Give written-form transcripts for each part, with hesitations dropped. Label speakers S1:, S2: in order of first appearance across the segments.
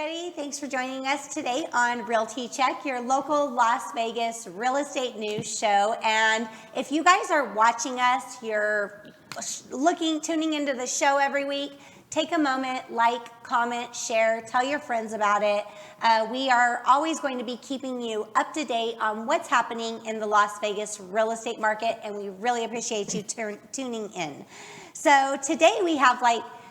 S1: everybody. Thanks for joining us today on Realty Check, your local Las Vegas real estate news show. And if you guys are watching us, you're tuning into the show every week, take a moment, like, comment, share, tell your friends about it. We are always going to be keeping you up to date on what's happening in the Las Vegas real estate market, and we really appreciate you tuning in. So today we have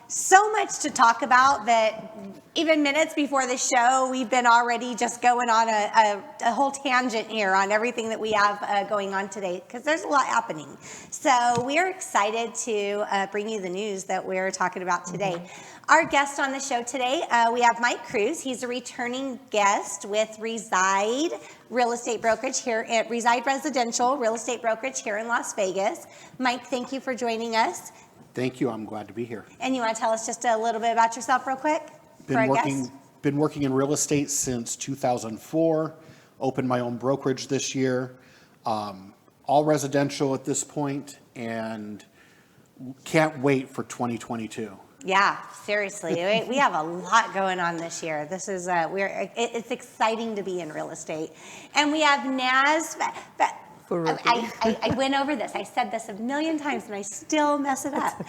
S1: so much to talk about that even minutes before the show, we've been already just going on a whole tangent here on everything that we have going on today, because there's a lot happening. So we're excited to bring you the news that we're talking about today. Our guest on the show today, we have Mike Kruse. He's a returning guest with Reside Real Estate Brokerage here at Reside Residential Real Estate Brokerage here in Las Vegas. Mike, thank you for joining us.
S2: Thank you. I'm glad to be here.
S1: And you want to tell us just a little bit about yourself real quick?
S2: Been working in real estate since 2004. Opened my own brokerage this year. All residential at this point, and can't wait for 2022.
S1: Yeah, seriously. We have a lot going on this year. This is it's exciting to be in real estate. And we have Naz Forooghi. I went over this. I said this a million times, and I still mess it up.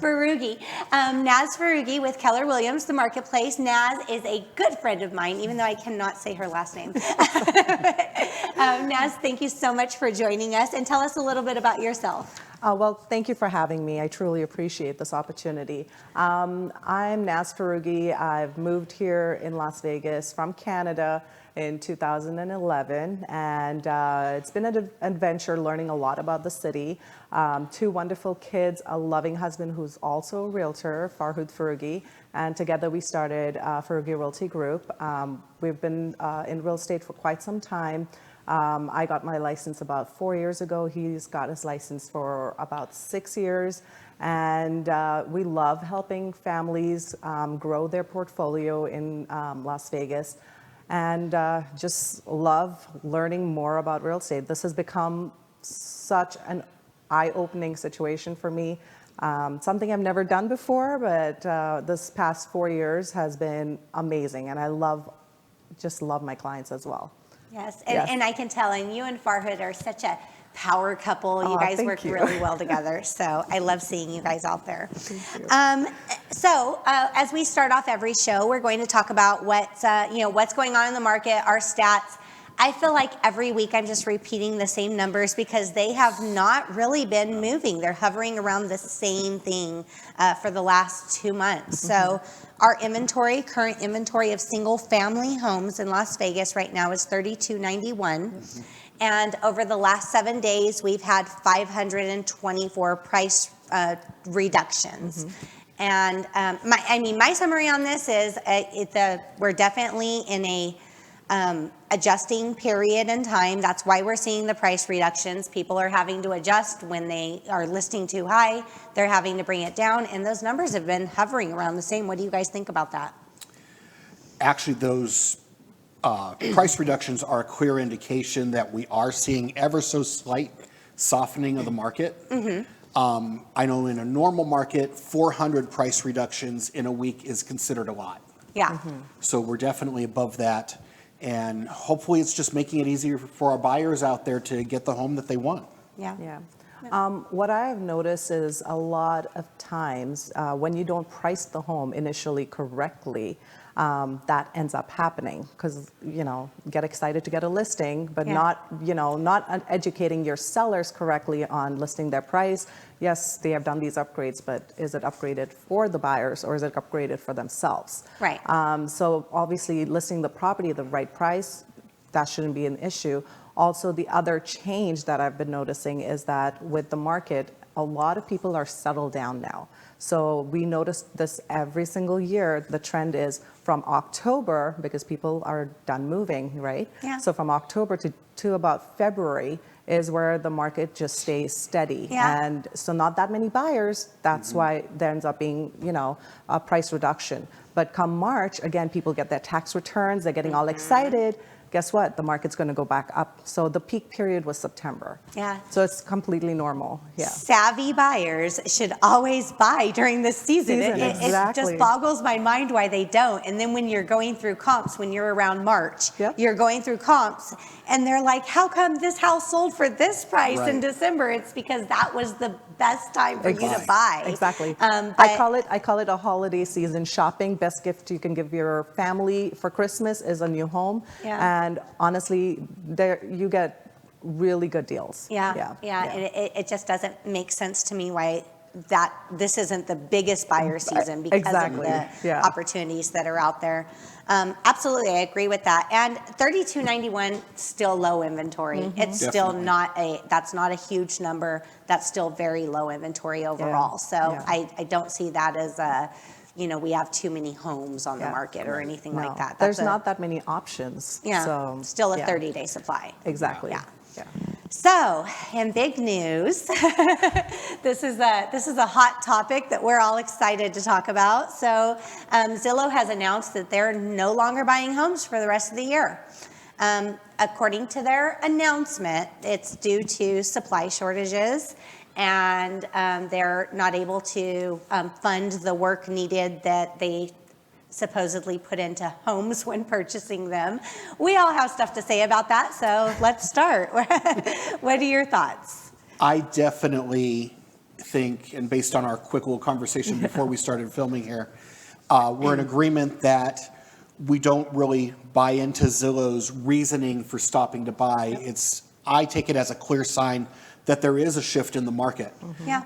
S1: Forooghi. Naz Forooghi with Keller Williams, the marketplace. Naz is a good friend of mine, even though I cannot say her last name. Naz, thank you so much for joining us, and tell us a little bit about yourself.
S3: Well, thank you for having me. I truly appreciate this opportunity. I'm Naz Forooghi. I've moved here in Las Vegas from Canada in 2011, and it's been an adventure learning a lot about the city. 2 wonderful kids, a loving husband who's also a realtor, Foroughi, and together we started ForURealty Group. We've been in real estate for quite some time. I got my license about 4 years ago. He's got his license for about 6 years. And we love helping families grow their portfolio in Las Vegas, and just love learning more about real estate. This has become such an eye-opening situation for me. Something I've never done before, but this past 4 years has been amazing, and I just love my clients as well.
S1: Yes, and I can tell, and you and Farhad are such a power couple. You guys work really well together, so I love seeing you guys out there. So as we start off every show, we're going to talk about what's going on in the market, our stats. I feel like every week I'm just repeating the same numbers because they have not really been moving. They're hovering around the same thing for the last 2 months. So our current inventory of single family homes in Las Vegas right now is 3291. And over the last 7 days, we've had 524 price reductions. And my summary on this is we're definitely in a adjusting period in time. That's why we're seeing the price reductions. People are having to adjust when they are listing too high. They're having to bring it down, and those numbers have been hovering around the same. What do you guys think about that?
S2: Actually, those price reductions are a clear indication that we are seeing ever so slight softening of the market. I know in a normal market, 400 price reductions in a week is considered a lot.
S1: Yeah.
S2: So we're definitely above that. And hopefully it's just making it easier for our buyers out there to get the home that they want.
S3: Yeah. What I have noticed is a lot of times when you don't price the home initially correctly, that ends up happening because, get excited to get a listing, but not educating your sellers correctly on listing their price. Yes, they have done these upgrades, but is it upgraded for the buyers or is it upgraded for themselves?
S1: Right.
S3: So obviously listing the property at the right price, that shouldn't be an issue. Also, the other change that I've been noticing is that with the market, a lot of people are settled down now. So we notice this every single year. The trend is from October, because people are done moving, right?
S1: Yeah.
S3: So from October to about February is where the market just stays steady.
S1: Yeah.
S3: And so not that many buyers. That's why there ends up being, a price reduction. But come March, again, people get their tax returns. They're getting all excited, guess what? The market's going to go back up. So the peak period was September.
S1: Yeah.
S3: So it's completely normal. Yeah.
S1: Savvy buyers should always buy during this season. It just boggles my mind why they don't. And then when you're going through comps, when you're around March, you're going through comps, and they're like, how come this house sold for this price in December? It's because that was the best time for you to buy.
S3: Exactly. I call it a holiday season shopping. Best gift you can give your family for Christmas is a new home. And honestly, there you get really good deals.
S1: It just doesn't make sense to me why this isn't the biggest buyer season because of the opportunities that are out there. Absolutely, I agree with that. And 3291 still low inventory. It's still that's not a huge number. That's still very low inventory overall. So I don't see that as a, we have too many homes on the market or anything like that.
S3: There's not that many options. So,
S1: still a 30-day supply.
S3: Exactly.
S1: So, in big news, this is a hot topic that we're all excited to talk about. So, Zillow has announced that they're no longer buying homes for the rest of the year. According to their announcement, it's due to supply shortages, and they're not able to fund the work needed that they supposedly put into homes when purchasing them. We all have stuff to say about that, so let's start. What are your thoughts?
S2: I definitely think, and based on our quick little conversation before we started filming here, we're in agreement that we don't really buy into Zillow's reasoning for stopping to buy. I take it as a clear sign that there is a shift in the market.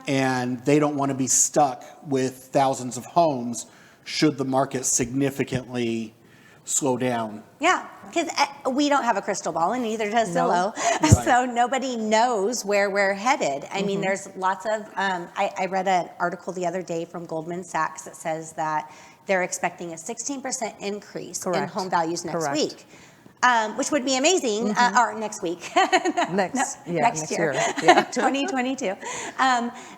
S2: And they don't want to be stuck with thousands of homes should the market significantly slow down.
S1: Yeah, because we don't have a crystal ball, and neither does Zillow. So nobody knows where we're headed. I mean, there's lots of, I read an article the other day from Goldman Sachs that says that they're expecting a 16% increase in home values next week. Which would be amazing, or next week. Next year. 2022,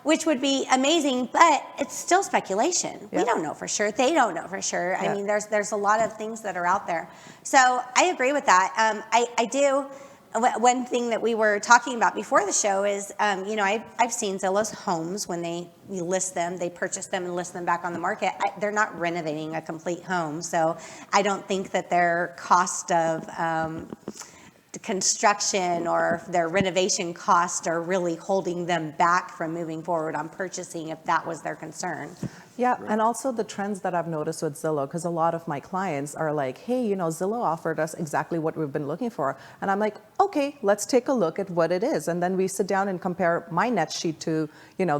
S1: which would be amazing, but it's still speculation. We don't know for sure. They don't know for sure. I mean, there's a lot of things that are out there. So I agree with that. I do. One thing that we were talking about before the show is, I've seen Zillow's homes when they list them, they purchase them and list them back on the market. They're not renovating a complete home, so I don't think that their cost of the construction or their renovation cost are really holding them back from moving forward on purchasing if that was their concern.
S3: Yeah, and also the trends that I've noticed with Zillow, because a lot of my clients are like, hey, Zillow offered us exactly what we've been looking for. And I'm like, okay, let's take a look at what it is. And then we sit down and compare my net sheet to,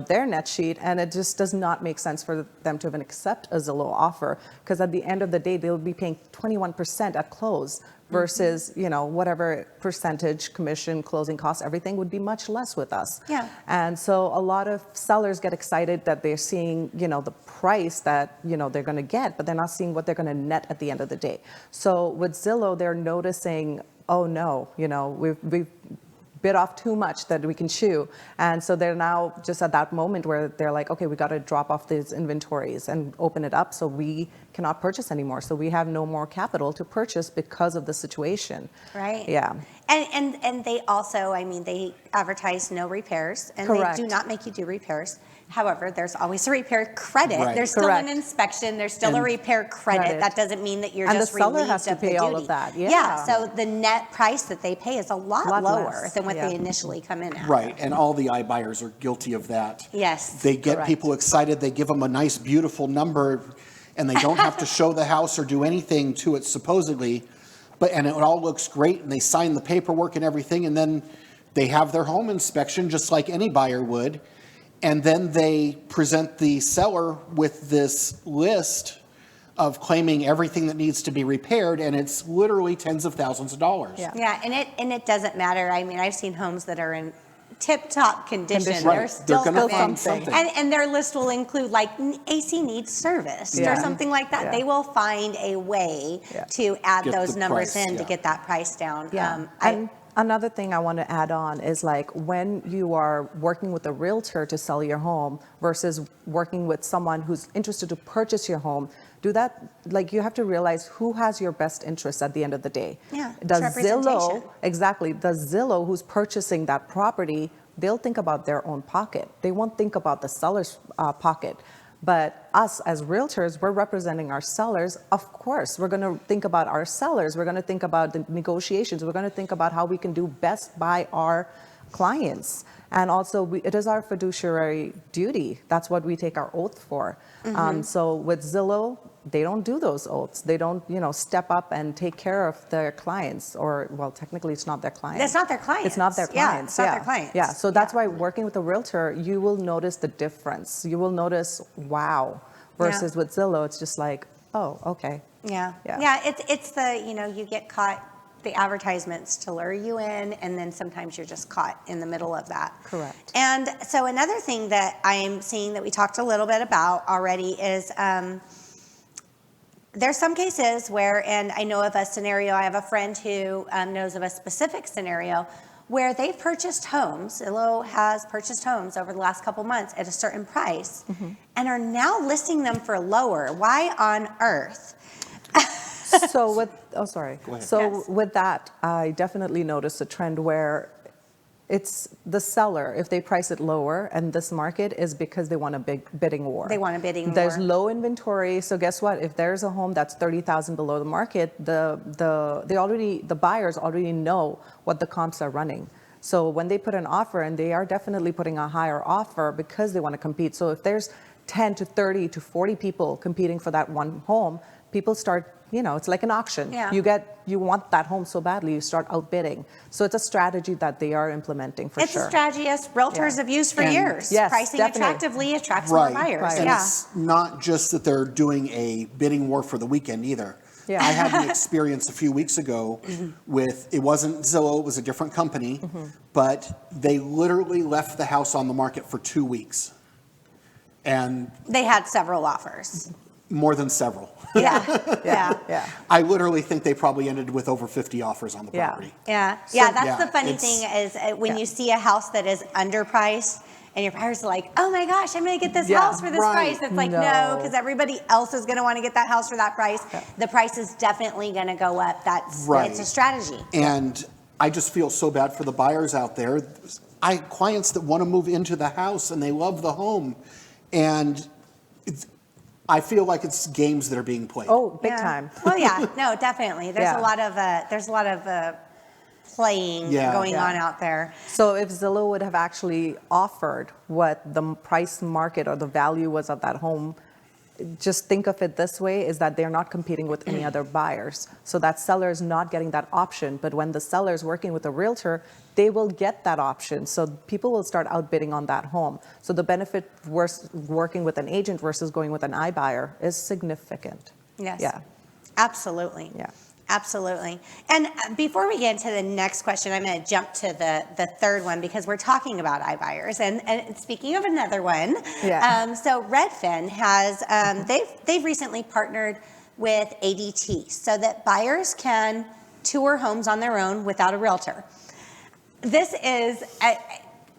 S3: their net sheet, and it just does not make sense for them to even accept a Zillow offer, because at the end of the day, they'll be paying 21% at close versus, whatever percentage, commission, closing costs, everything would be much less with us. And so a lot of sellers get excited that they're seeing, the price that, they're going to get, but they're not seeing what they're going to net at the end of the day. So with Zillow, they're noticing, oh no, we've bit off too much that we can chew. And so they're now just at that moment where they're like, okay, we got to drop off these inventories and open it up so we cannot purchase anymore. So we have no more capital to purchase because of the situation.
S1: Right.
S3: Yeah.
S1: And they also, they advertise no repairs, and they do not make you do repairs. However, there's always a repair credit. There's still an inspection. There's still a repair credit. That doesn't mean that you're just relieved of the duty. And the seller has to pay all of that. Yeah. So the net price that they pay is a lot lower than what they initially come in at.
S2: Right. And all the iBuyers are guilty of that.
S1: Yes.
S2: They get people excited. They give them a nice, beautiful number, and they don't have to show the house or do anything to it, supposedly. And it all looks great, and they sign the paperwork and everything, and then they have their home inspection just like any buyer would. And then they present the seller with this list of claiming everything that needs to be repaired, and it's literally tens of thousands of dollars.
S1: Yeah, and it doesn't matter. I've seen homes that are in tip-top condition.
S2: Right.
S1: They're still
S2: going to find something.
S1: And their list will include AC needs serviced or something like that. They will find a way to add those numbers in to get that price down.
S3: And another thing I want to add on is when you are working with a realtor to sell your home versus working with someone who's interested to purchase your home, do that. Like, you have to realize who has your best interests at the end of the day.
S1: Yeah, it's
S3: Does
S1: representation.
S3: Zillow, exactly, does Zillow, who's purchasing that property, they'll think about their own pocket. They won't think about the seller's pocket. But us as realtors, we're representing our sellers. Of course, we're going to think about our sellers. We're going to think about the negotiations. We're going to think about how we can do best by our clients. And also, it is our fiduciary duty. That's what we take our oath for. So with Zillow, they don't do those oaths. They don't, step up and take care of their clients. Or, well, technically, it's not their clients.
S1: It's not their clients.
S3: It's not their clients.
S1: Yeah, it's not their clients.
S3: Yeah, so that's why working with a realtor, you will notice the difference. You will notice, wow, versus with Zillow, it's just like, oh, okay.
S1: Yeah. It's the, you get caught, the advertisements to lure you in, and then sometimes you're just caught in the middle of that.
S3: Correct.
S1: And so another thing that I'm seeing that we talked a little bit about already is there's some cases where, and I know of a scenario, I have a friend who knows of a specific scenario where they've purchased homes, Zillow has purchased homes over the last couple months at a certain price, and are now listing them for lower. Why on earth?
S3: So with,
S2: Go ahead.
S3: So
S1: Yes.
S3: with that, I definitely noticed a trend where it's the seller, if they price it lower, and this market is because they want a big bidding war.
S1: They want a bidding war.
S3: There's low inventory, so guess what? If there's a home that's $30,000 below the market, the buyers already know what the comps are running. So when they put an offer, and they are definitely putting a higher offer because they want to compete. So if there's 10 to 30 to 40 people competing for that one home, people start, it's like an auction.
S1: Yeah.
S3: You want that home so badly, you start outbidding. So it's a strategy that they are implementing for
S1: It's
S3: sure.
S1: a strategy us realtors have used for
S2: And-
S1: years.
S3: Yes,
S1: Pricing
S3: definitely.
S1: attractively attracts more buyers.
S2: And
S1: Yeah.
S2: it's not just that they're doing a bidding war for the weekend either.
S3: Yeah.
S2: I had an experience a few weeks ago with, it wasn't Zillow, it was a different company, but they literally left the house on the market for 2 weeks. And
S1: They had several offers.
S2: more than several.
S3: Yeah.
S2: I literally think they probably ended with over 50 offers on the
S3: Yeah.
S2: property.
S1: That's
S2: yeah,
S1: the funny
S2: it's-
S1: thing is when you see a house that is underpriced and your buyers are like, oh my gosh, I'm going to get this house for this
S2: right.
S1: price. It's like, no, because everybody else is going to want to get that house for that price. The price is definitely going to go up. It's a strategy.
S2: And I just feel so bad for the buyers out there. I have clients that want to move into the house and they love the home. And I feel like it's games that are being played.
S3: Oh, big time.
S1: Well, yeah, no, definitely. There's a lot of playing going on out there.
S3: So if Zillow would have actually offered what the price market or the value was of that home, just think of it this way, is that they're not competing with any other buyers. So that seller is not getting that option. But when the seller is working with a realtor, they will get that option. So people will start outbidding on that home. So the benefit working with an agent versus going with an iBuyer is significant.
S1: Yes.
S3: Yeah.
S1: Absolutely.
S3: Yeah.
S1: Absolutely. And before we get into the next question, I'm going to jump to the third one because we're talking about iBuyers. And speaking of another one, so Redfin has, they've recently partnered with ADT so that buyers can tour homes on their own without a realtor. This is,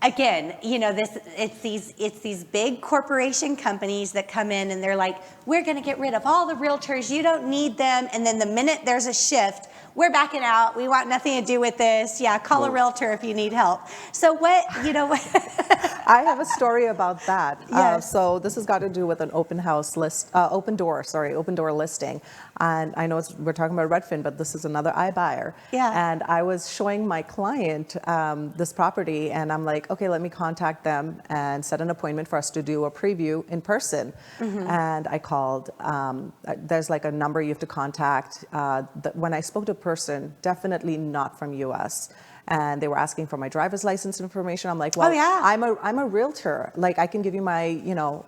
S1: again, it's these big corporation companies that come in and they're like, we're going to get rid of all the realtors. You don't need them. And then the minute there's a shift, we're backing out. We want nothing to do with this. Yeah, call a realtor if you need help. So what?
S3: I have a story about that.
S1: Yes.
S3: So this has got to do with an open door listing. And I know we're talking about Redfin, but this is another iBuyer.
S1: Yeah.
S3: And I was showing my client this property, and I'm like, okay, let me contact them and set an appointment for us to do a preview in person. And I called. There's like a number you have to contact. When I spoke to a person, definitely not from U.S., and they were asking for my driver's license information. I'm like, well, I'm a realtor. Like, I can give you my,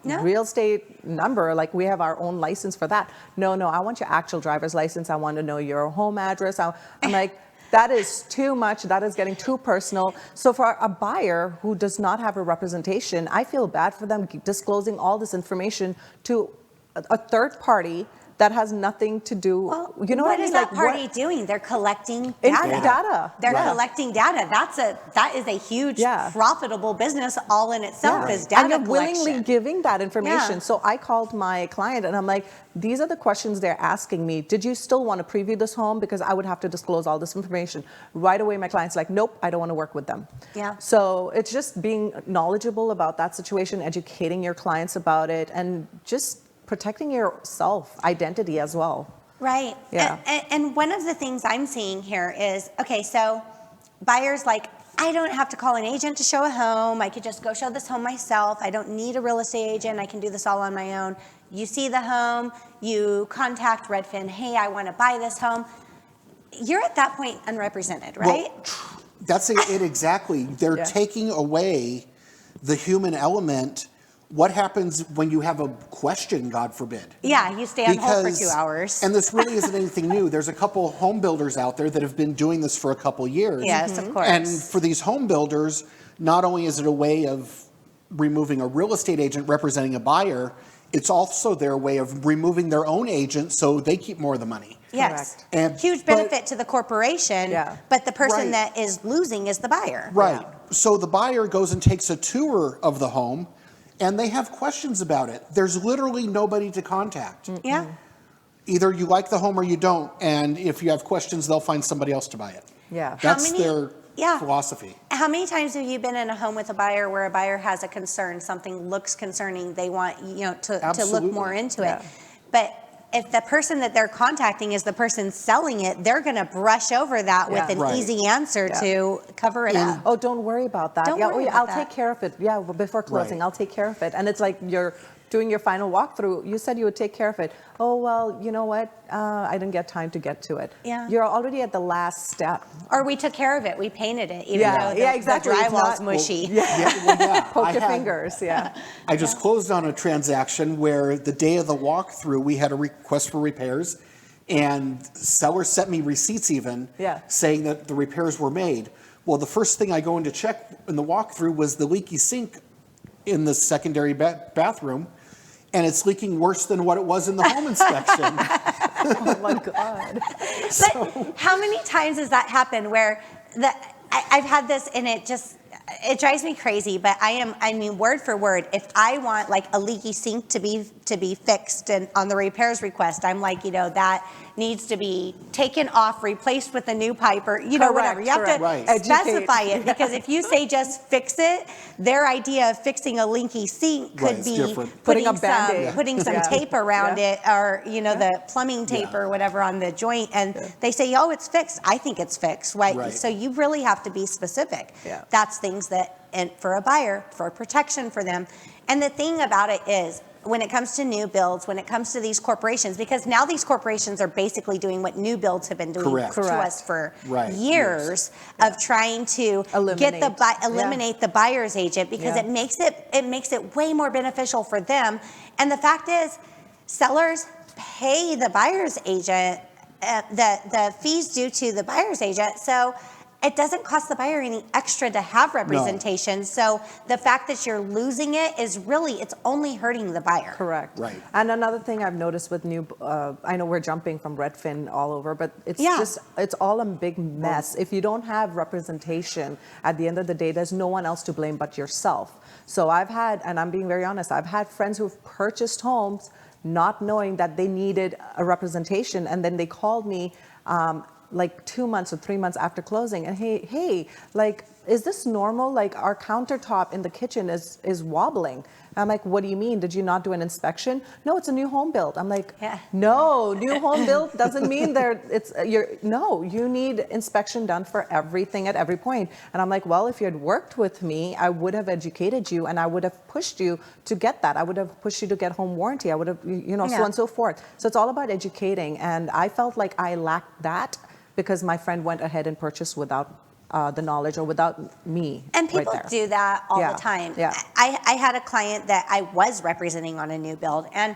S3: real estate number. Like, we have our own license for that. No, I want your actual driver's license. I want to know your home address. I'm like, that is too much. That is getting too personal. So for a buyer who does not have a representation, I feel bad for them disclosing all this information to a third party that has nothing to do,
S1: Well,
S3: you know
S1: what
S3: what I mean?
S1: is that
S3: Like,
S1: party doing? They're collecting
S3: Data.
S1: They're
S3: Right.
S1: collecting data. That is a huge profitable business all in itself is data
S3: and you're
S1: collection.
S3: willingly giving that information.
S1: Yeah.
S3: So I called my client and I'm like, these are the questions they're asking me. Did you still want to preview this home? Because I would have to disclose all this information. Right away, my client's like, nope, I don't want to work with them.
S1: Yeah.
S3: So it's just being knowledgeable about that situation, educating your clients about it, and just protecting your self-identity as well.
S1: Right.
S3: Yeah.
S1: And one of the things I'm seeing here is, okay, so buyers like, I don't have to call an agent to show a home. I could just go show this home myself. I don't need a real estate agent. I can do this all on my own. You see the home, you contact Redfin, hey, I want to buy this home. You're at that point unrepresented, right?
S2: Well, that's it exactly. They're taking away the human element. What happens when you have a question, God forbid?
S1: Yeah, you stay on hold for 2 hours.
S2: And this really isn't anything new. There's a couple home builders out there that have been doing this for a couple years.
S1: Yes, of course.
S2: And for these home builders, not only is it a way of removing a real estate agent representing a buyer, it's also their way of removing their own agent so they keep more of the money.
S1: Yes.
S2: And,
S1: huge benefit to the corporation, but the person
S2: Right.
S1: that is losing is the buyer.
S2: Right. So the buyer goes and takes a tour of the home, and they have questions about it. There's literally nobody to contact.
S1: Yeah.
S2: Either you like the home or you don't, and if you have questions, they'll find somebody else to buy it.
S3: Yeah.
S2: That's their philosophy.
S1: How many times have you been in a home with a buyer where a buyer has a concern, something looks concerning, they want to look more into it? But if the person that they're contacting is the person selling it, they're going to brush over that with an easy answer to cover it up.
S3: Oh, don't worry about that.
S1: Don't worry about
S3: I'll
S1: that.
S3: take care of it. Yeah, before closing, I'll take care of it. And it's like you're doing your final walkthrough. You said you would take care of it. Oh, well, you know what? I didn't get time to get to it.
S1: Yeah.
S3: You're already at the last step.
S1: Or we took care of it. We painted it, even though
S3: exactly.
S1: the
S3: It's
S1: drywall's
S3: not-
S1: mushy.
S3: Poke your fingers,
S2: I just closed on a transaction where the day of the walkthrough, we had a request for repairs, and seller sent me receipts even saying that the repairs were made. Well, the first thing I go in to check in the walkthrough was the leaky sink in the secondary bathroom, and it's leaking worse than what it was in the home inspection.
S3: Oh my God.
S1: But how many times has that happened where I've had this and it drives me crazy, but I mean word for word, if I want like a leaky sink to be fixed and on the repairs request, I'm like, that needs to be taken off, replaced with a new pipe or, whatever. You have to specify it because if you say just fix it, their idea of fixing a leaky sink could be putting some tape around it or, the plumbing tape or whatever on the joint. And they say, oh, it's fixed. I think it's fixed. Right? So you really have to be specific. That's things that, and for a buyer, for protection for them. And the thing about it is, when it comes to new builds, when it comes to these corporations, because now these corporations are basically doing what new builds have been doing to us for years of trying to eliminate the buyer's agent because it makes it way more beneficial for them. And the fact is, sellers pay the buyer's agent the fees due to the buyer's agent. So it doesn't cost the buyer any extra to have representation. No. So the fact that you're losing it is really, it's only hurting the buyer.
S3: Correct. Right. And another thing I've noticed with new, I know we're jumping from Redfin all over, but it's it's all a big mess. If you don't have representation, at the end of the day, there's no one else to blame but yourself. So I've had, and I'm being very honest, I've had friends who've purchased homes not knowing that they needed a representation, and then they called me like 2 months or 3 months after closing, and hey, like, is this normal? Like, our countertop in the kitchen is wobbling. I'm like, what do you mean? Did you not do an inspection? No, it's a new home build. I'm like, no, new home build doesn't mean you need inspection done for everything at every point. And I'm like, well, if you had worked with me, I would have educated you and I would have pushed you to get that. I would have pushed you to get home warranty. I would have, so on and so forth. So it's all about educating. And I felt like I lacked that because my friend went ahead and purchased without the knowledge or without me.
S1: And people do that all the time. Yeah. I had a client that I was representing on a new build, and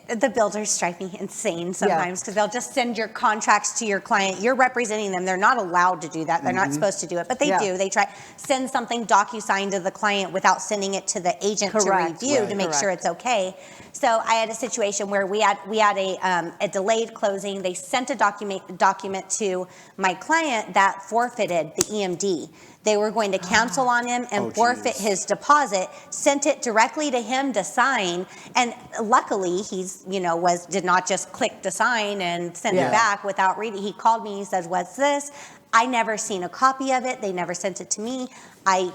S1: the builders drive me insane sometimes because they'll just send your contracts to your client. You're representing them. They're not allowed to do that. They're not supposed to do it, but they do. They try send something DocuSign to the client without sending it to the agent to review to make sure it's okay. So I had a situation where we had a delayed closing. They sent a document to my client that forfeited the EMD. They were going to cancel on him and forfeit his deposit, sent it directly to him to sign, and luckily he's, did not just click to sign and send it back without reading. He called me, he says, "What's this?" I never seen a copy of it. They never sent it to me. I,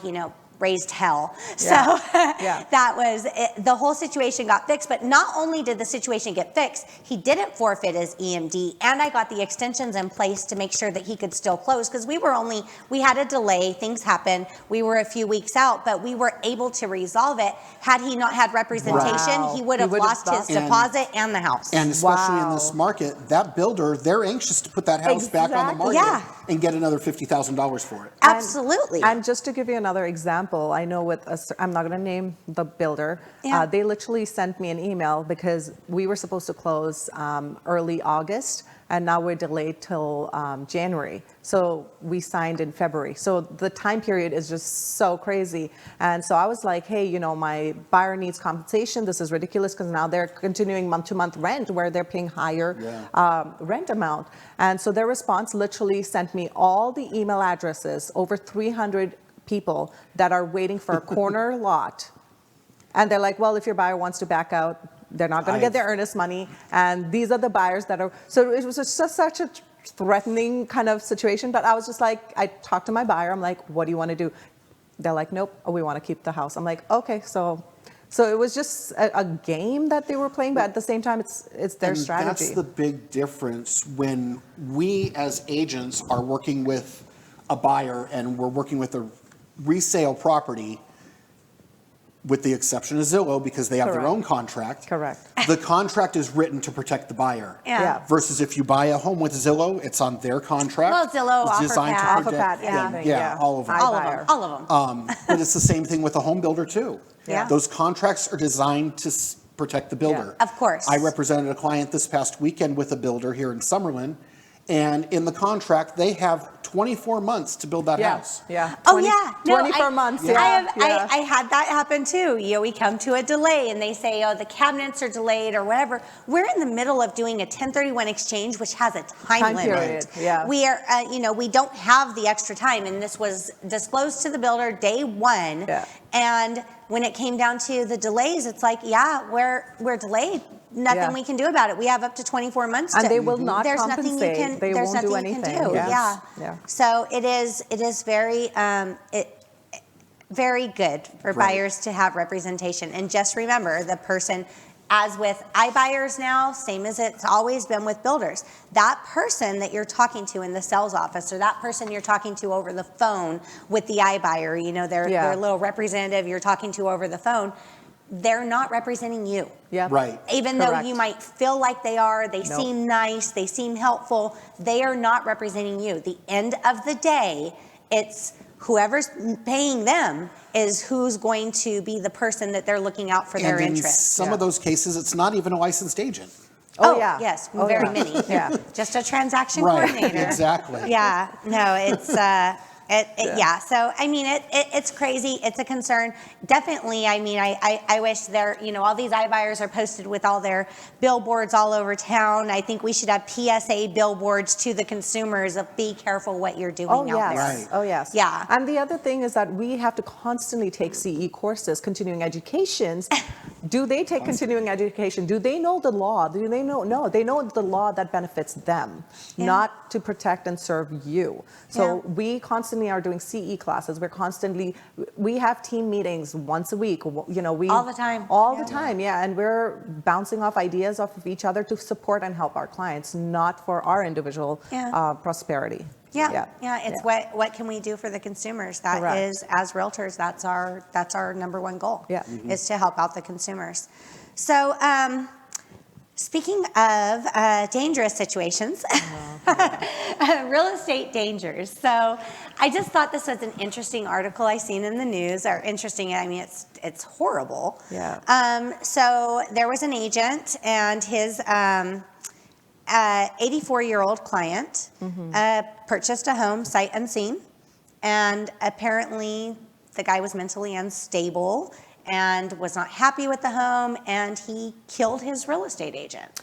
S1: raised hell. So that was it. The whole situation got fixed, but not only did the situation get fixed, he didn't forfeit his EMD, and I got the extensions in place to make sure that he could still close, because we had a delay, things happen, we were a few weeks out, but we were able to resolve it. Had he not had representation, he would have lost his deposit and the house.
S2: And especially in this market, that builder, they're anxious to put that house back on the market and get another $50,000 for it.
S1: Absolutely.
S3: And just to give you another example, I know I'm not going to name the builder. They literally sent me an email because we were supposed to close early August, and now we're delayed till January. So we signed in February. So the time period is just so crazy. And so I was like, hey, my buyer needs compensation. This is ridiculous, because now they're continuing month-to-month rent where they're paying higher rent amount. And so their response literally sent me all the email addresses, over 300 people that are waiting for a corner lot. And they're like, well, if your buyer wants to back out, they're not going to get their earnest money. And these are the buyers that are. So it was just such a threatening kind of situation. But I was just like, I talked to my buyer. I'm like, what do you want to do? They're like, nope, we want to keep the house. I'm like, okay. So it was just a game that they were playing. But at the same time, it's their strategy.
S2: That's the big difference when we as agents are working with a buyer and we're working with a resale property, with the exception of Zillow, because they have their own contract.
S3: Correct.
S2: The contract is written to protect the buyer. Versus if you buy a home with Zillow, it's on their contract.
S1: Well, Zillow,
S2: it's designed to protect
S1: all of them.
S2: But it's the same thing with a home builder too. Those contracts are designed to protect the builder.
S1: Of course.
S2: I represented a client this past weekend with a builder here in Summerlin, and in the contract, they have 24 months to build that house.
S3: 24 months.
S1: I had that happen too. We come to a delay and they say, the cabinets are delayed or whatever. We're in the middle of doing a 1031 exchange, which has a time limit. We are, we don't have the extra time, and this was disclosed to the builder day one. And when it came down to the delays, it's like, we're delayed. Nothing we can do about it. We have up to 24 months.
S3: And they will not
S1: there's
S3: compensate.
S1: Nothing you can,
S3: they
S1: there's
S3: won't
S1: nothing
S3: do anything.
S1: You can do. So it is very very good for buyers to have representation. And just remember, the person, as with iBuyers now, same as it's always been with builders, that person that you're talking to in the sales office, or that person you're talking to over the phone with the iBuyer, their little representative you're talking to over the phone, they're not representing you. Even though you might feel like they are, they seem nice, they seem helpful, they are not representing you. The end of the day, it's whoever's paying them is who's going to be the person that they're looking out for their interests.
S2: In some of those cases, it's not even a licensed agent.
S1: Yes, very many. Just a transaction coordinator.
S2: Exactly.
S1: No, it's so I mean it's crazy. It's a concern. Definitely. I mean, I wish all these iBuyers are posted with all their billboards all over town. I think we should have PSA billboards to the consumers of be careful what you're doing out there.
S3: Oh yes.
S1: Yeah.
S3: And the other thing is that we have to constantly take CE courses, continuing educations. Do they take continuing education? Do they know the law? Do they know? No, they know the law that benefits them, not to protect and serve you. So we constantly are doing CE classes. We have team meetings once a week. All
S1: the time.
S3: All the time, and we're bouncing off ideas off of each other to support and help our clients, not for our individual prosperity.
S1: It's what can we do for the consumers? That is, as realtors, that's our number one goal. Is to help out the consumers. So Speaking of dangerous situations, real estate dangers. So I just thought this was an interesting article I seen in the news, or interesting, I mean, it's horrible.
S3: Yeah.
S1: So there was an agent and his 84-year-old client purchased a home sight unseen, and apparently the guy was mentally unstable and was not happy with the home, and he killed his real estate agent.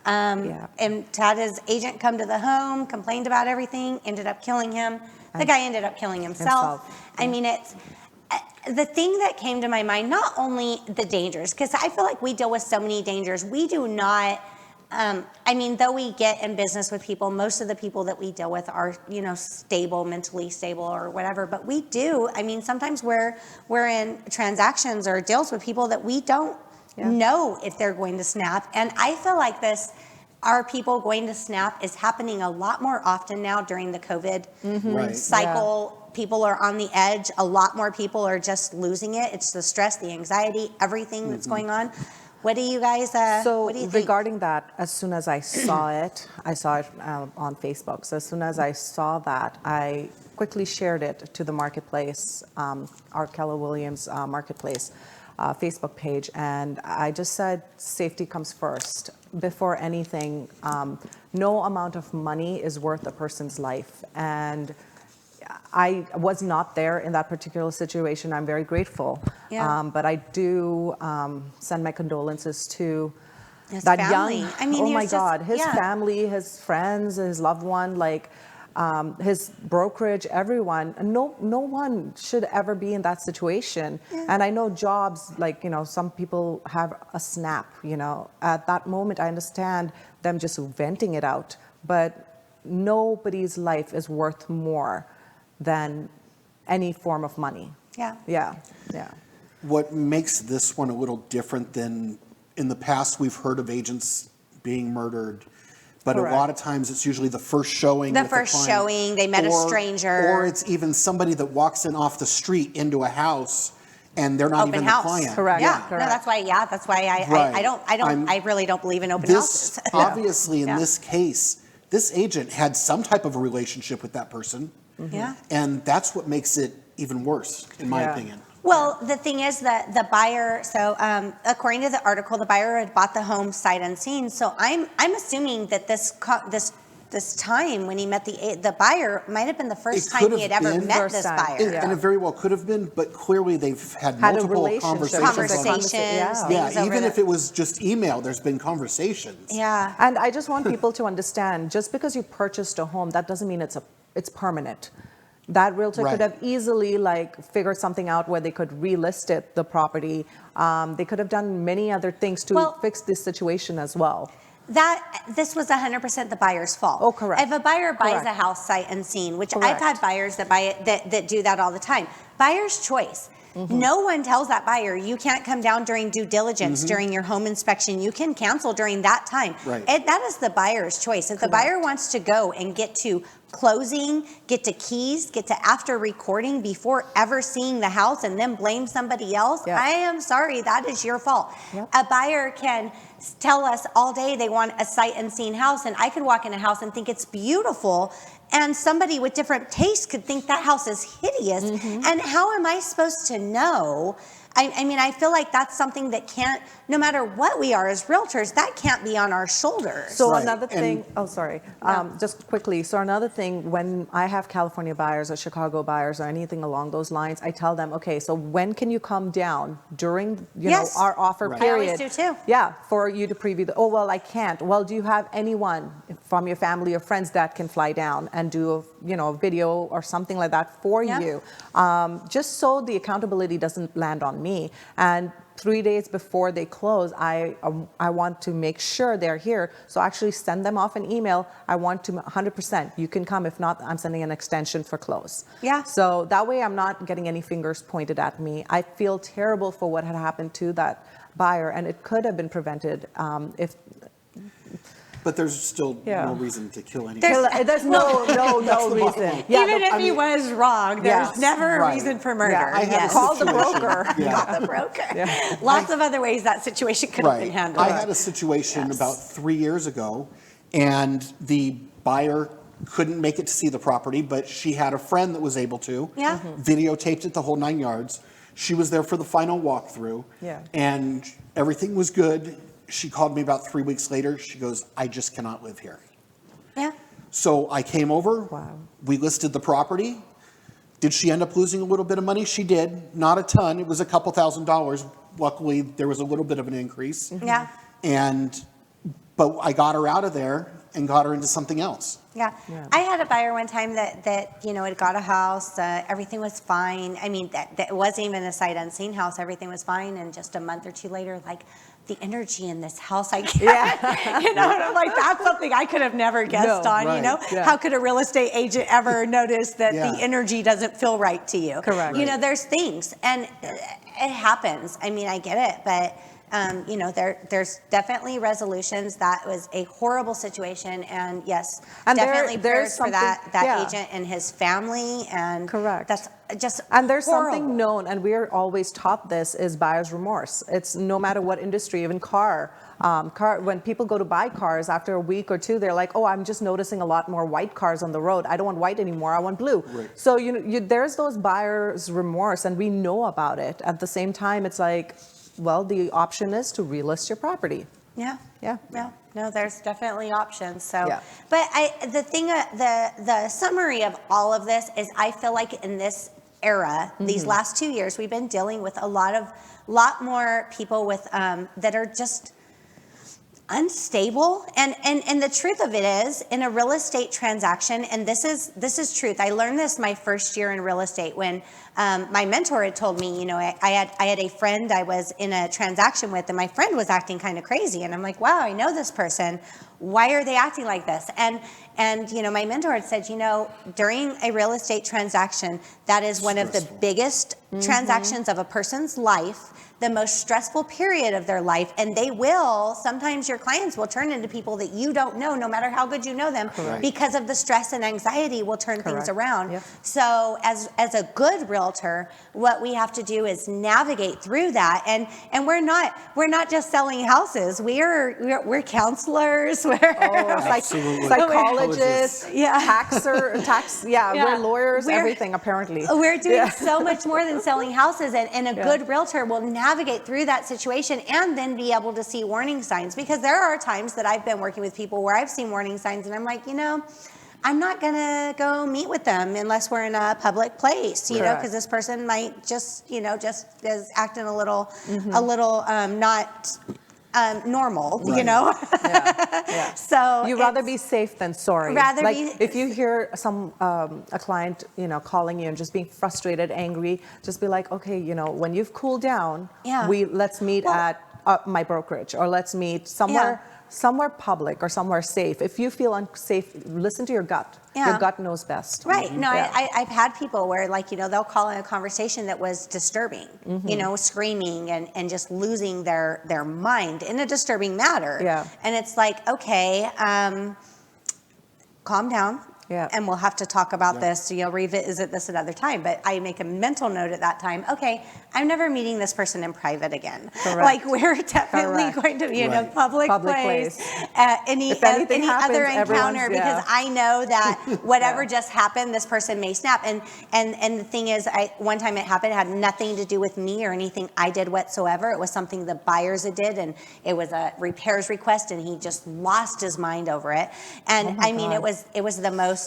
S1: And had his agent come to the home, complained about everything, ended up killing him. The guy ended up killing himself. I mean, it's the thing that came to my mind, not only the dangers, because I feel like we deal with so many dangers. We do not, I mean, though we get in business with people, most of the people that we deal with are, stable, mentally stable or whatever. But we do, I mean, sometimes we're in transactions or deals with people that we don't know if they're going to snap. And I feel like are people going to snap is happening a lot more often now during the COVID cycle. Yeah. People are on the edge. A lot more people are just losing it. It's the stress, the anxiety, everything that's going on. What do you guys, what do you think?
S3: Regarding that, as soon as I saw it, on Facebook. So as soon as I saw that, I quickly shared it to the marketplace, our Keller Williams marketplace Facebook page. And I just said, safety comes first. Before anything, no amount of money is worth a person's life. And I was not there in that particular situation. I'm very grateful. Yeah. But I do send my condolences to
S1: his
S3: that
S1: family.
S3: young,
S1: I mean,
S3: oh my God, his family, his friends, his loved one, his brokerage, everyone. No one should ever be in that situation. Yeah. And I know jobs, some people have a snap, at that moment, I understand them just venting it out, but nobody's life is worth more than any form of money.
S1: Yeah.
S3: Yeah.
S2: What makes this one a little different than in the past, we've heard of agents being murdered, but
S3: Correct.
S2: A lot of times it's usually the first showing.
S1: The first showing, they met a stranger.
S2: Or it's even somebody that walks in off the street into a house and they're not even the client.
S3: Correct.
S1: Yeah.
S3: Correct.
S1: No, that's why. Yeah, that's why I really don't believe in open houses.
S2: Obviously, in this case, this agent had some type of a relationship with that person.
S1: Yeah.
S2: And that's what makes it even worse, in my opinion.
S1: Well, the thing is that the buyer, so according to the article, the buyer had bought the home sight unseen. So I'm assuming that this time when he met the buyer might have been the first time he had ever met this buyer.
S2: And it very well could have been, but clearly they've had multiple conversations. Even if it was just email, there's been conversations.
S1: Yeah.
S3: And I just want people to understand, just because you purchased a home, that doesn't mean it's permanent. That realtor could have easily figured something out where they could relist the property. They could have done many other things to fix this situation as well.
S1: This was 100% the buyer's fault.
S3: Oh, correct.
S1: If a buyer buys a house sight unseen, which I've had buyers that buy it that do that all the time, buyer's choice. Mm-hmm. No one tells that buyer, you can't come down during due diligence, during your home inspection. You can cancel during that time.
S2: Right.
S1: That is the buyer's choice. If the buyer wants to go and get to closing, get to keys, get to after recording before ever seeing the house and then blame somebody else, I am sorry, that is your fault. Yep. A buyer can tell us all day they want a sight unseen house, and I could walk in a house and think it's beautiful, and somebody with different tastes could think that house is hideous. And how am I supposed to know? I mean, I feel like that's something that can't, no matter what we are as realtors, that can't be on our shoulders.
S3: So another thing, just quickly. So another thing, when I have California buyers or Chicago buyers or anything along those lines, I tell them, okay, so when can you come down during, our offer period?
S1: I always do too.
S3: Yeah, for you to preview I can't. Well, do you have anyone from your family or friends that can fly down and do a video or something like that for you? Just so the accountability doesn't land on me. And 3 days before they close, I want to make sure they're here. So actually send them off an email. I want to 100%. You can come. If not, I'm sending an extension for close. Yeah. So that way I'm not getting any fingers pointed at me. I feel terrible for what had happened to that buyer, and it could have been prevented if
S2: But there's still
S3: Yeah.
S2: no reason to kill anyone.
S3: There's no reason. Yeah,
S1: Even if he was wrong, there's
S3: Yes.
S1: never a
S2: Right.
S1: reason for murder.
S3: Yeah, I had
S1: Yes.
S3: call the
S2: situation.
S3: broker.
S2: Yeah.
S1: Call the broker. Lots of other ways that situation could have been
S2: Right.
S1: handled.
S2: I had a situation
S1: Yes.
S2: about 3 years ago, and the buyer couldn't make it to see the property, but she had a friend that was able to.
S1: Yeah.
S2: Videotaped it the whole 9 yards. She was there for the final walkthrough.
S3: Yeah.
S2: And everything was good. She called me about 3 weeks later. She goes, I just cannot live here.
S1: Yeah.
S2: So I came over.
S3: Wow.
S2: We listed the property. Did she end up losing a little bit of money? She did. Not a ton. It was a couple $1,000s. Luckily, there was a little bit of an increase.
S1: Yeah.
S2: But I got her out of there and got her into something else.
S1: Yeah. I had a buyer one time that had got a house, everything was fine. I mean, that wasn't even a sight unseen house, everything was fine, and just a month or two later, like, the energy in this house, I can't, and I'm like, that's something I could have never guessed on,
S2: right.
S3: Yeah.
S1: How could a real estate agent ever notice that
S2: Yeah.
S1: the energy doesn't feel right to you?
S3: Correct.
S1: There's things, and it happens. I mean, I get it, but there's definitely resolutions. That was a horrible situation, and yes,
S3: And
S1: definitely
S3: there's
S1: prayers for that
S3: something-
S1: agent and his family, and
S3: Correct.
S1: that's just
S3: And there's
S1: horrible.
S3: something known, and we're always taught this, is buyer's remorse. It's no matter what industry, even car, when people go to buy cars, after a week or two, they're like, oh, I'm just noticing a lot more white cars on the road. I don't want white anymore, I want blue.
S2: Right.
S3: So there's those buyer's remorse, and we know about it. At the same time, it's like, well, the option is to relist your property.
S1: Yeah.
S3: Yeah.
S1: Yeah. No, there's definitely options. So,
S3: Yeah.
S1: but the summary of all of this is, I feel like in this era, these last 2 years, we've been dealing with a lot more people with that are just unstable, and the truth of it is, in a real estate transaction, and this is truth. I learned this my first year in real estate when my mentor had told me, I had a friend I was in a transaction with, and my friend was acting kind of crazy, and I'm like, wow, I know this person. Why are they acting like this? And my mentor had said, during a real estate transaction, that is one of the biggest transactions of a person's life, the most stressful period of their life, and sometimes your clients will turn into people that you don't know, no matter how good you know them, because of the stress and anxiety will turn things around.
S3: Yep.
S1: So as a good realtor, what we have to do is navigate through that, and we're not just selling houses. We're counselors, we're
S2: Absolutely.
S3: Psychologists,
S1: Yeah.
S3: we're lawyers, everything apparently.
S1: We're doing so much more than selling houses, and a good realtor will navigate through that situation and then be able to see warning signs, because there are times that I've been working with people where I've seen warning signs and I'm like, I'm not gonna go meet with them unless we're in a public place, because this person might just is acting a little not normal,
S3: Yeah.
S1: So
S3: You'd rather be safe than sorry. If you hear a client, calling you and just being frustrated, angry, just be like, okay, when you've cooled down, let's meet at my brokerage, or let's meet somewhere public or somewhere safe. If you feel unsafe, listen to your gut. Your gut knows best.
S1: Right. No, I've had people where, they'll call in a conversation that was disturbing, screaming and just losing their mind in a disturbing manner.
S3: Yeah.
S1: And it's like, okay, calm down.
S3: Yeah.
S1: And we'll have to talk about this, revisit this another time. But I make a mental note at that time, okay, I'm never meeting this person in private again.
S3: Correct.
S1: We're definitely going to be in a public place. Any other encounter, because I know that whatever just happened, this person may snap. And the thing is, one time it happened, it had nothing to do with me or anything I did whatsoever. It was something the buyers did, and it was a repairs request, and he just lost his mind over it. And it was the most.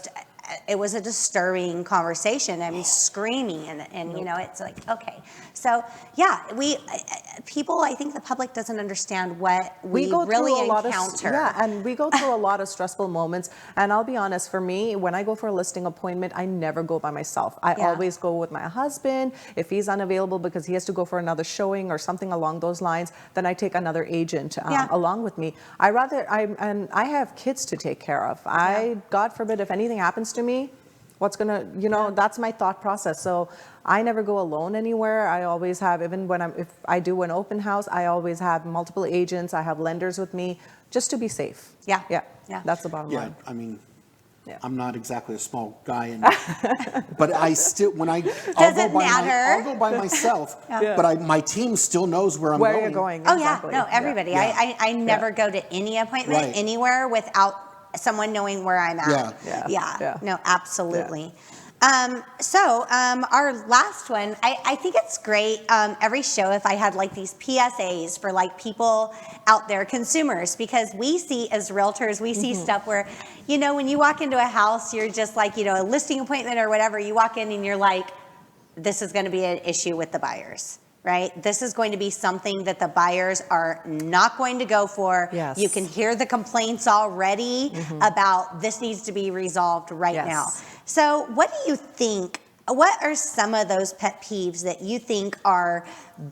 S1: It was a disturbing conversation. I mean, screaming and it's like, okay. So people, I think the public doesn't understand what we
S3: go
S1: really
S3: through a lot
S1: encounter.
S3: and we go through a lot of stressful moments. And I'll be honest, for me, when I go for a listing appointment, I never go by myself. I always go with my husband. If he's unavailable because he has to go for another showing or something along those lines, then I take another agent along with me. I have kids to take care of. God forbid, if anything happens to me, that's my thought process. So I never go alone anywhere. I always have, if I do an open house, I always have multiple agents. I have lenders with me. just to be safe.
S1: Yeah.
S3: Yeah.
S1: Yeah.
S3: That's the bottom
S2: Yeah,
S3: line.
S2: I mean,
S3: Yeah.
S2: I'm not exactly a small guy, but I still, I'll
S1: Doesn't matter.
S2: I'll go by myself,
S3: Yeah.
S2: but my team still knows where I'm
S3: Where
S2: going.
S3: you're going.
S1: Oh
S3: exactly.
S1: yeah, no, everybody.
S2: Yeah.
S1: I never go to any appointment
S2: Right.
S1: anywhere without someone knowing where I'm at.
S3: Yeah.
S1: No, absolutely. Our last one, I think it's great. Every show, if I had like these PSAs for like people out there, consumers, because we see as realtors, we see stuff where, when you walk into a house, you're just like, a listing appointment or whatever, you walk in and you're like, this is going to be an issue with the buyers. Right? This is going to be something that the buyers are not going to go for.
S3: Yes.
S1: You can hear the complaints already about this needs to be resolved right now. So what do you think? What are some of those pet peeves that you think are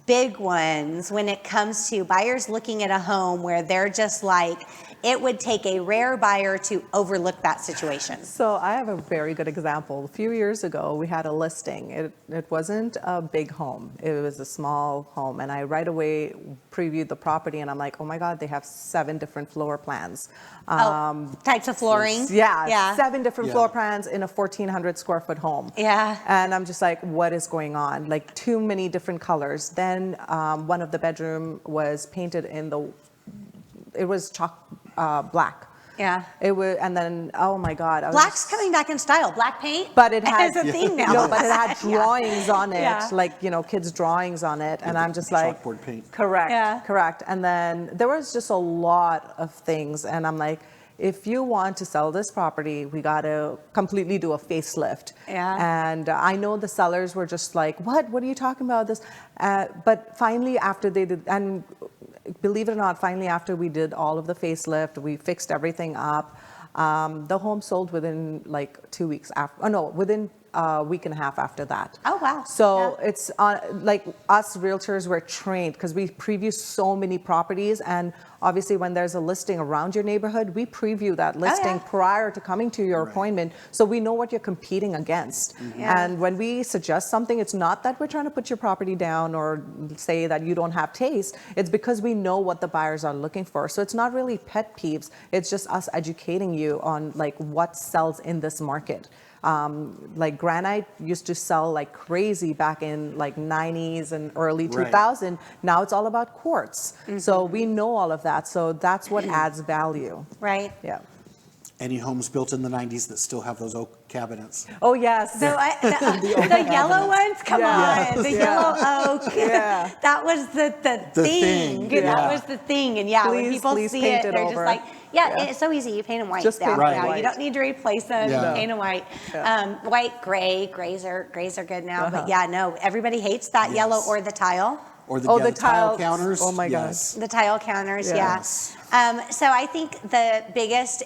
S1: big ones when it comes to buyers looking at a home where they're just like, it would take a rare buyer to overlook that situation?
S3: So I have a very good example. A few years ago, we had a listing. It wasn't a big home. It was a small home. And I right away previewed the property and I'm like, oh my God, they have 7 different floor plans.
S1: Types of flooring?
S3: Yeah. 7 different floor plans in a 1,400 square foot home.
S1: Yeah.
S3: And I'm just like, what is going on? Like too many different colors. Then one of the bedroom was painted it was black.
S1: Yeah.
S3: It was, and then, oh my God.
S1: Black's coming back in style. Black paint?
S3: But it had
S1: is a thing now.
S3: No, but it had drawings on it,
S1: Yeah.
S3: like, kids' drawings on it. And I'm just like,
S2: Chalkboard paint.
S3: correct,
S1: Yeah.
S3: correct. And then there was just a lot of things. And I'm like, if you want to sell this property, we got to completely do a facelift.
S1: Yeah.
S3: And I know the sellers were just like, what are you talking about this? But finally, after they did, and believe it or not, finally after we did all of the facelift, we fixed everything up. The home sold within like 2 weeks within a week and a half after that.
S1: Oh, wow.
S3: So it's like us realtors were trained because we preview so many properties, and obviously when there's a listing around your neighborhood, we preview that listing prior to coming to your appointment, so we know what you're competing against. And when we suggest something, it's not that we're trying to put your property down or say that you don't have taste. It's because we know what the buyers are looking for. So it's not really pet peeves. It's just us educating you on like what sells in this market. Like granite used to sell like crazy back in like 90s and early 2000. Now it's all about quartz. So we know all of that. So that's what adds value.
S1: Right.
S3: Yeah.
S2: Any homes built in the 90s that still have those oak cabinets?
S3: Oh, yes.
S1: So the yellow ones, come on, the yellow oak.
S3: Yeah.
S1: That was the thing.
S2: thing.
S1: That was the thing. And when people
S3: please
S1: see
S3: paint
S1: it,
S3: it
S1: they're
S3: over.
S1: just like, it's so easy. You paint them white.
S3: Just paint
S2: them
S1: now.
S3: white.
S1: You don't need to replace them.
S2: Yeah.
S1: You paint them white. White, gray. Grays are good now. But everybody hates that yellow or the tile.
S2: Or the tile counters?
S3: Oh my
S2: Yes.
S1: The tile counters,
S3: Yes.
S1: So I think the biggest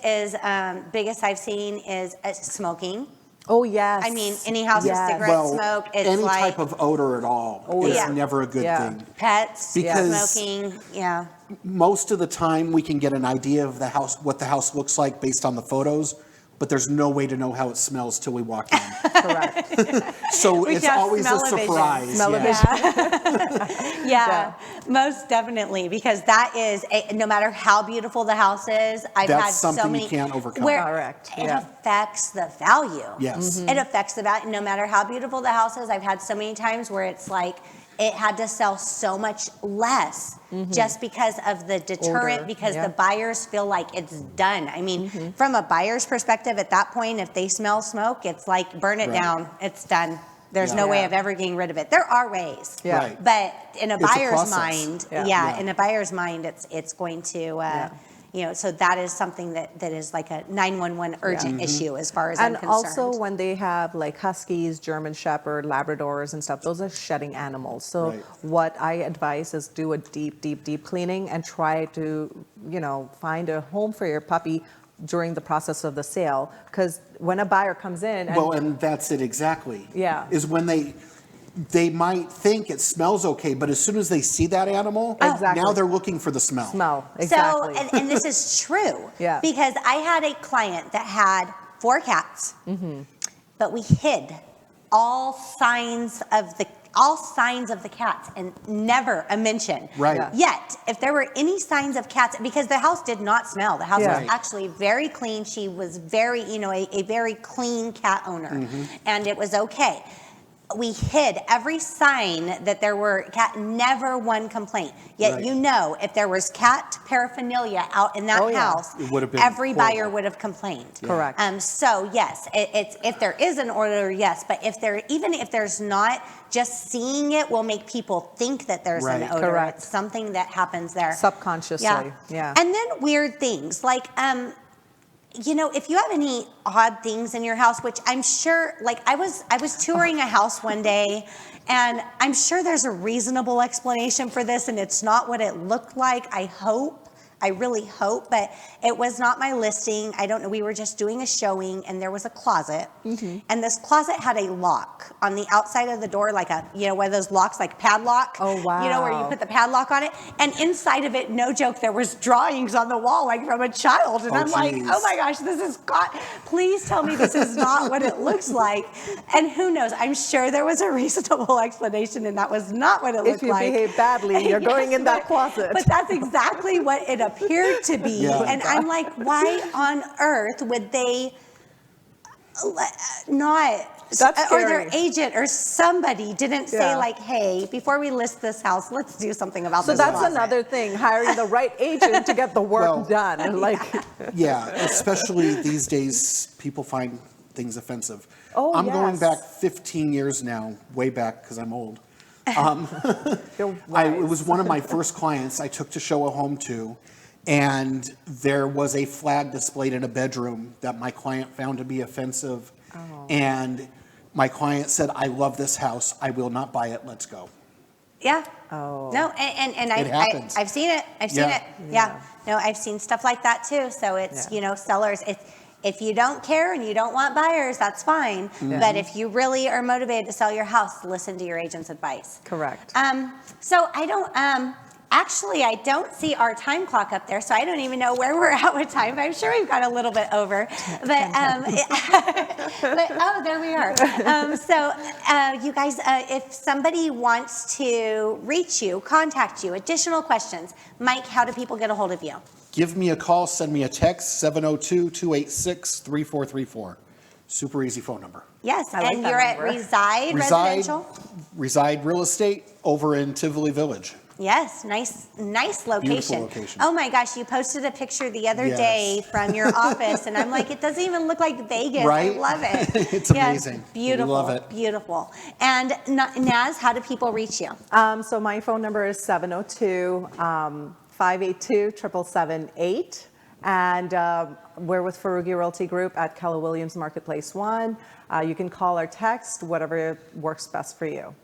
S1: I've seen is smoking.
S3: Oh, yes.
S1: I mean, any house with
S3: Yes.
S1: cigarette smoke, it's
S2: any
S1: like
S2: type of odor at all is never a good thing.
S1: pets,
S2: Because-
S1: smoking,
S2: Most of the time, we can get an idea of what the house looks like based on the photos, but there's no way to know how it smells till we walk in.
S3: Correct.
S2: So
S1: We
S2: it's
S1: just
S2: always a
S1: smell-o-vision.
S2: surprise.
S3: Smell-o-vision.
S1: Yeah, most definitely, because that is, no matter how beautiful the house is, I've
S2: That's
S1: had so
S2: something
S1: many.
S2: you can't overcome.
S1: Where
S3: Correct,
S1: It
S3: yeah.
S1: affects the value.
S2: Yes.
S1: It affects the value, no matter how beautiful the house is. I've had so many times where it's like, it had to sell so much less just because of the deterrent,
S3: Odor,
S1: because the buyers feel like it's done. I mean, from a buyer's perspective, at that point, if they smell smoke, it's like, burn it down, it's done. There's no way of ever getting rid of it. There are ways,
S2: Right.
S1: but in a
S2: It's a
S1: buyer's
S2: process.
S1: mind,
S3: Yeah.
S1: in a buyer's mind, it's going to, so that is something that is like a 911 urgent issue as far as I'm
S3: And
S1: concerned.
S3: also when they have like Huskies, German Shepherd, Labradors and stuff, those are shedding animals. So what I advise is do a deep cleaning and try to, find a home for your puppy during the process of the sale. Because when a buyer comes in.
S2: And that's it exactly.
S3: Yeah.
S2: Is when they might think it smells okay, but as soon as they see that animal,
S3: Exactly.
S2: now they're looking for the smell.
S3: Exactly.
S1: So, and this is true.
S3: Yeah.
S1: Because I had a client that had 4 cats, but we hid all signs of all signs of the cats and never a mention.
S2: Right.
S3: Yeah.
S1: Yet, if there were any signs of cats, because the house did not smell, the house
S3: Yeah.
S1: was actually very clean. She was very, a very clean cat owner, and it was okay. We hid every sign that there were cat, never one complaint. Yet
S2: Right.
S1: if there was cat paraphernalia out in that
S3: Oh, yeah.
S1: house,
S2: It would have been
S1: every buyer
S2: horrible.
S1: would have complained.
S3: Correct.
S1: So yes, it's if there is an odor, yes, but even if there's not, just seeing it will make people think that there's an
S2: Right.
S1: odor.
S3: Correct.
S1: It's something that happens there.
S3: Subconsciously, yeah.
S1: And then weird things like, if you have any odd things in your house, which I'm sure, like I was touring a house one day, and I'm sure there's a reasonable explanation for this, and it's not what it looked like. I really hope, but it was not my listing. I don't know. We were just doing a showing, and there was a closet, and this closet had a lock on the outside of the door, like one of those locks, like padlock.
S3: Oh, wow.
S1: Where you put the padlock on it, and inside of it, no joke, there was drawings on the wall, like from a child, and
S2: Oh,
S1: I'm like,
S2: geez.
S1: oh my gosh, this is God. Please tell me this is not what it looks like. And who knows? I'm sure there was a reasonable explanation, and that was not what it looked
S3: If you
S1: like.
S3: behave badly, you're going in that closet.
S1: But that's exactly what it appeared to be.
S2: Yeah.
S1: And I'm like, why on earth would they not,
S3: That's
S1: or their
S3: scary.
S1: agent or somebody didn't say
S3: Yeah.
S1: like, hey, before we list this house, let's do something about
S3: So
S1: this
S3: that's
S1: closet.
S3: another thing, hiring the right agent to get the work
S2: Well,
S3: done. Like,
S2: Yeah, especially these days, people find things offensive.
S3: Oh,
S2: I'm going
S3: yes.
S2: back 15 years now, way back because I'm old.
S3: you're
S2: It
S3: wise.
S2: was one of my first clients I took to show a home to, and there was a flag displayed in a bedroom that my client found to be offensive. And my client said, I love this house. I will not buy it. Let's go.
S1: Yeah.
S3: Oh.
S1: No, and
S2: It happens.
S1: I've seen it. I've seen
S2: Yeah.
S1: it. Yeah. No, I've seen stuff like that too. So it's,
S3: Yeah.
S1: sellers, if you don't care and you don't want buyers, that's fine. But if you really are motivated to sell your house, listen to your agent's advice.
S3: Correct.
S1: So I don't, actually, I don't see our time clock up there, so I don't even know where we're at with time. But I'm sure we've got a little bit over. But, oh, there we are. You guys, if somebody wants to reach you, contact you, additional questions, Mike, how do people get a hold of you?
S2: Give me a call, send me a text, 702-286-3434. Super easy phone number.
S1: Yes,
S3: I like
S1: and
S3: that
S1: you're
S3: number.
S1: at Reside Residential?
S2: Reside Real Estate over in Tivoli Village.
S1: Yes, nice location.
S2: Beautiful location.
S1: Oh my gosh, you posted a picture the other
S2: Yes.
S1: day from your office, and I'm like, it doesn't even look like Vegas.
S2: Right?
S1: I love it.
S2: It's amazing.
S1: Beautiful.
S2: We love it.
S1: Beautiful. And Naz, how do people reach you?
S3: So my phone number is 702-582-7778. And we're with Forooghi Realty Group at Keller Williams Marketplace 1. You can call or text, whatever works best for you.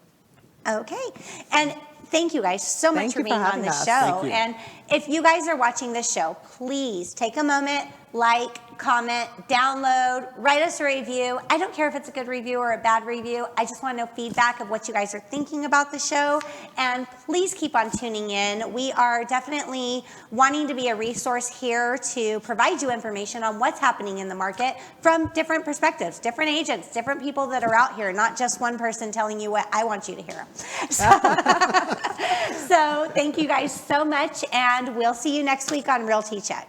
S1: Okay. And thank you guys so much
S3: Thank
S1: for
S3: you for
S1: being on
S3: having
S1: the
S3: us.
S1: show.
S2: Thank you.
S1: And if you guys are watching this show, please take a moment, like, comment, download, write us a review. I don't care if it's a good review or a bad review. I just want to know feedback of what you guys are thinking about the show. And please keep on tuning in. We are definitely wanting to be a resource here to provide you information on what's happening in the market from different perspectives, different agents, different people that are out here, not just one person telling you what I want you to hear. So thank you guys so much, and we'll see you next week on Realty Check.